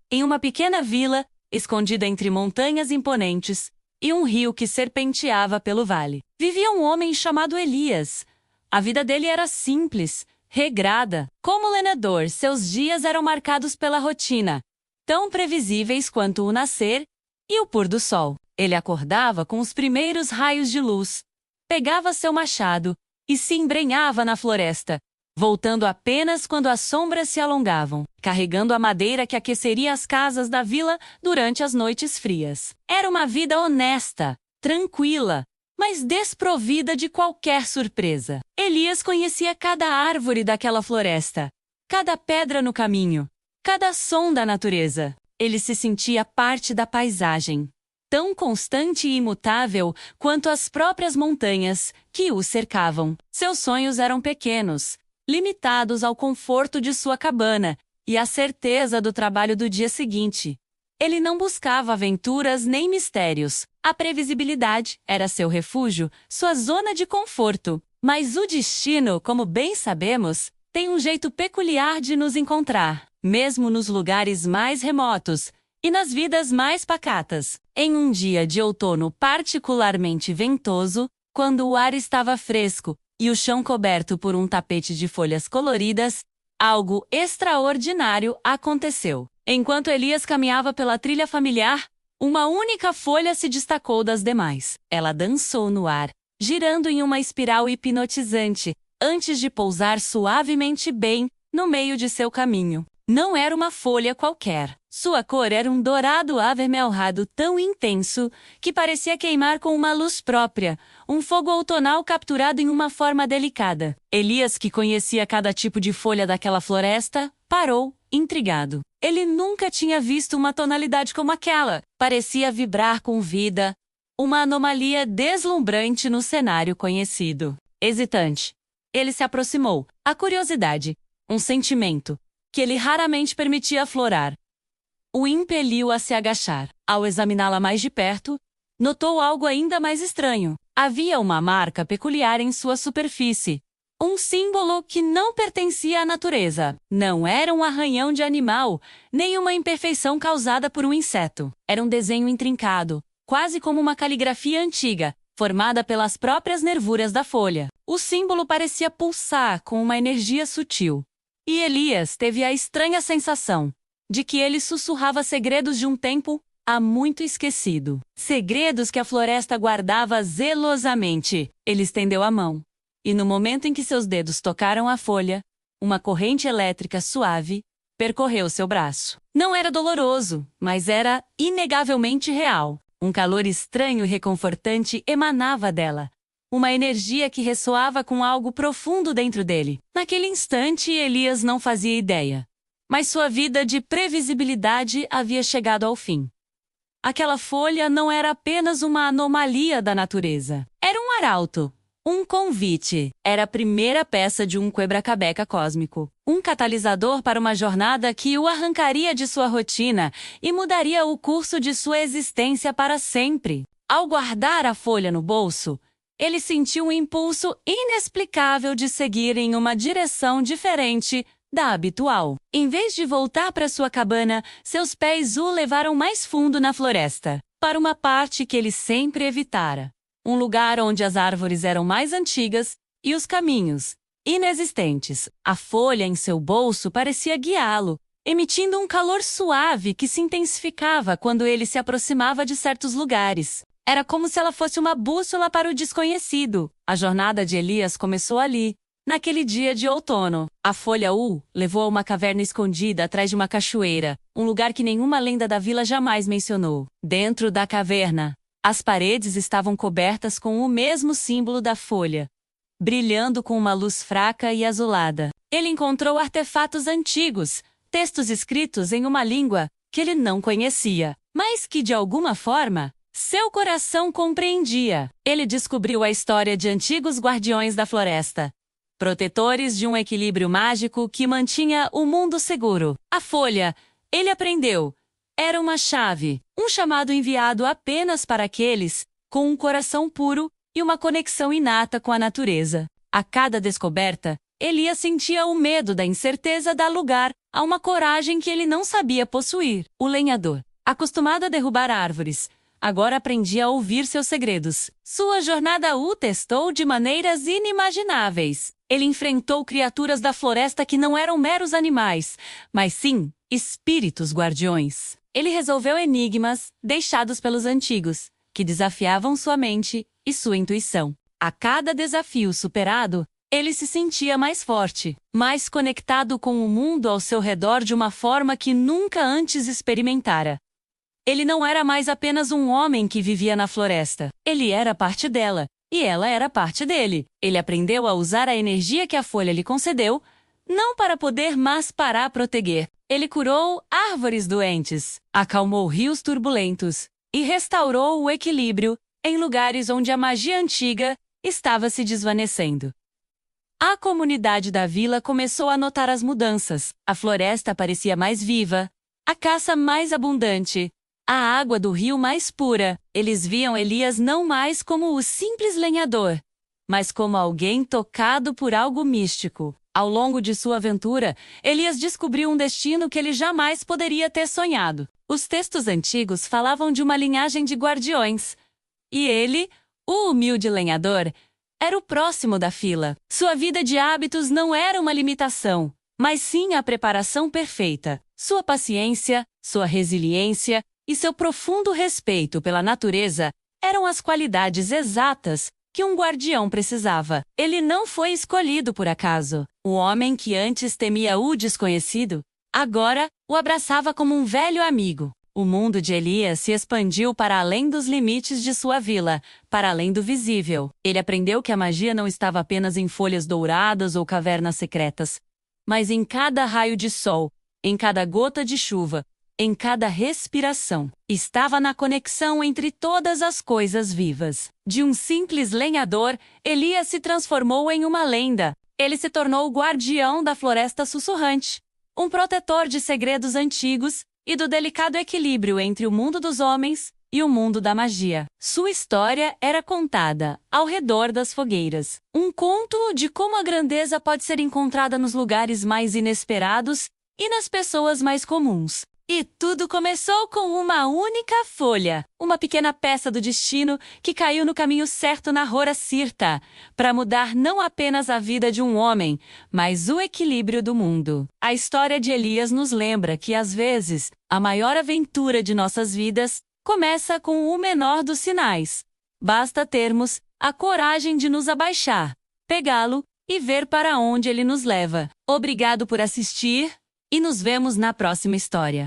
Em uma pequena vila, escondida entre montanhas imponentes e um rio que serpenteava pelo vale, vivia um homem chamado Elias. A vida dele era simples, regrada. Como lenhador, seus dias eram marcados pela rotina, tão previsíveis quanto o nascer e o pôr do sol. Ele acordava com os primeiros raios de luz, pegava seu machado e se embrenhava na floresta, voltando apenas quando as sombras se alongavam, carregando a madeira que aqueceria as casas da vila durante as noites frias. Era uma vida honesta, tranquila, mas desprovida de qualquer surpresa. Elias conhecia cada árvore daquela floresta, cada pedra no caminho, cada som da natureza. Ele se sentia parte da paisagem, tão constante e imutável quanto as próprias montanhas que o cercavam. Seus sonhos eram pequenos, limitados ao conforto de sua cabana e à certeza do trabalho do dia seguinte. Ele não buscava aventuras nem mistérios. A previsibilidade era seu refúgio, sua zona de conforto. Mas o destino, como bem sabemos, tem um jeito peculiar de nos encontrar, mesmo nos lugares mais remotos e nas vidas mais pacatas. Em um dia de outono particularmente ventoso, quando o ar estava fresco e o chão coberto por um tapete de folhas coloridas, algo extraordinário aconteceu. Enquanto Elias caminhava pela trilha familiar, uma única folha se destacou das demais. Ela dançou no ar, girando em uma espiral hipnotizante, antes de pousar suavemente bem no meio de seu caminho. Não era uma folha qualquer. Sua cor era um dourado avermelhado tão intenso que parecia queimar com uma luz própria, um fogo outonal capturado em uma forma delicada. Elias, que conhecia cada tipo de folha daquela floresta, parou, intrigado. Ele nunca tinha visto uma tonalidade como aquela. Parecia vibrar com vida, uma anomalia deslumbrante no cenário conhecido. Hesitante, ele se aproximou. A curiosidade, um sentimento que ele raramente permitia aflorar, o impeliu a se agachar. Ao examiná-la mais de perto, notou algo ainda mais estranho. Havia uma marca peculiar em sua superfície, um símbolo que não pertencia à natureza. Não era um arranhão de animal, nem uma imperfeição causada por um inseto. Era um desenho intrincado, quase como uma caligrafia antiga, formada pelas próprias nervuras da folha. O símbolo parecia pulsar com uma energia sutil. E Elias teve a estranha sensação de que ele sussurrava segredos de um tempo há muito esquecido. Segredos que a floresta guardava zelosamente. Ele estendeu a mão, e no momento em que seus dedos tocaram a folha, uma corrente elétrica suave percorreu seu braço. Não era doloroso, mas era inegavelmente real. Um calor estranho e reconfortante emanava dela. Uma energia que ressoava com algo profundo dentro dele. Naquele instante, Elias não fazia ideia. Mas sua vida de previsibilidade havia chegado ao fim. Aquela folha não era apenas uma anomalia da natureza. Era um arauto, um convite. Era a primeira peça de um quebra-cabeça cósmico. Um catalisador para uma jornada que o arrancaria de sua rotina e mudaria o curso de sua existência para sempre. Ao guardar a folha no bolso, ele sentiu um impulso inexplicável de seguir em uma direção diferente da habitual. Em vez de voltar para sua cabana, seus pés o levaram mais fundo na floresta, para uma parte que ele sempre evitara. Um lugar onde as árvores eram mais antigas e os caminhos inexistentes. A folha em seu bolso parecia guiá-lo, emitindo um calor suave que se intensificava quando ele se aproximava de certos lugares. Era como se ela fosse uma bússola para o desconhecido. A jornada de Elias começou ali, naquele dia de outono. A folha o levou a uma caverna escondida atrás de uma cachoeira, um lugar que nenhuma lenda da vila jamais mencionou. Dentro da caverna, as paredes estavam cobertas com o mesmo símbolo da folha, brilhando com uma luz fraca e azulada. Ele encontrou artefatos antigos, textos escritos em uma língua que ele não conhecia, mas que de alguma forma seu coração compreendia. Ele descobriu a história de antigos guardiões da floresta, protetores de um equilíbrio mágico que mantinha o mundo seguro. A folha, ele aprendeu, era uma chave, um chamado enviado apenas para aqueles com um coração puro e uma conexão inata com a natureza. A cada descoberta, Elias sentia o medo da incerteza dar lugar a uma coragem que ele não sabia possuir. O lenhador, acostumado a derrubar árvores, agora aprendia a ouvir seus segredos. Sua jornada o testou de maneiras inimagináveis. Ele enfrentou criaturas da floresta que não eram meros animais, mas sim espíritos guardiões. Ele resolveu enigmas deixados pelos antigos, que desafiavam sua mente e sua intuição. A cada desafio superado, ele se sentia mais forte, mais conectado com o mundo ao seu redor de uma forma que nunca antes experimentara. Ele não era mais apenas um homem que vivia na floresta. Ele era parte dela, e ela era parte dele. Ele aprendeu a usar a energia que a folha lhe concedeu, não para poder, mas para a proteger. Ele curou árvores doentes, acalmou rios turbulentos e restaurou o equilíbrio em lugares onde a magia antiga estava se desvanecendo. A comunidade da vila começou a notar as mudanças. A floresta parecia mais viva, a caça mais abundante, a água do rio mais pura. Eles viam Elias não mais como o simples lenhador, mas como alguém tocado por algo místico. Ao longo de sua aventura, Elias descobriu um destino que ele jamais poderia ter sonhado. Os textos antigos falavam de uma linhagem de guardiões, e ele, o humilde lenhador, era o próximo da fila. Sua vida de hábitos não era uma limitação, mas sim a preparação perfeita. Sua paciência, sua resiliência e seu profundo respeito pela natureza eram as qualidades exatas que um guardião precisava. Ele não foi escolhido por acaso. O homem que antes temia o desconhecido, agora o abraçava como um velho amigo. O mundo de Elias se expandiu para além dos limites de sua vila, para além do visível. Ele aprendeu que a magia não estava apenas em folhas douradas ou cavernas secretas, mas em cada raio de sol, em cada gota de chuva, em cada respiração. Estava na conexão entre todas as coisas vivas. De um simples lenhador, Elias se transformou em uma lenda. Ele se tornou o guardião da floresta sussurrante, um protetor de segredos antigos e do delicado equilíbrio entre o mundo dos homens e o mundo da magia. Sua história era contada ao redor das fogueiras. Um conto de como a grandeza pode ser encontrada nos lugares mais inesperados e nas pessoas mais comuns. E tudo começou com uma única folha, uma pequena peça do destino que caiu no caminho certo na Hora Sirta, para mudar não apenas a vida de um homem, mas o equilíbrio do mundo. A história de Elias nos lembra que, às vezes, a maior aventura de nossas vidas começa com o menor dos sinais. Basta termos a coragem de nos abaixar, pegá-lo e ver para onde ele nos leva. Obrigado por assistir e nos vemos na próxima história.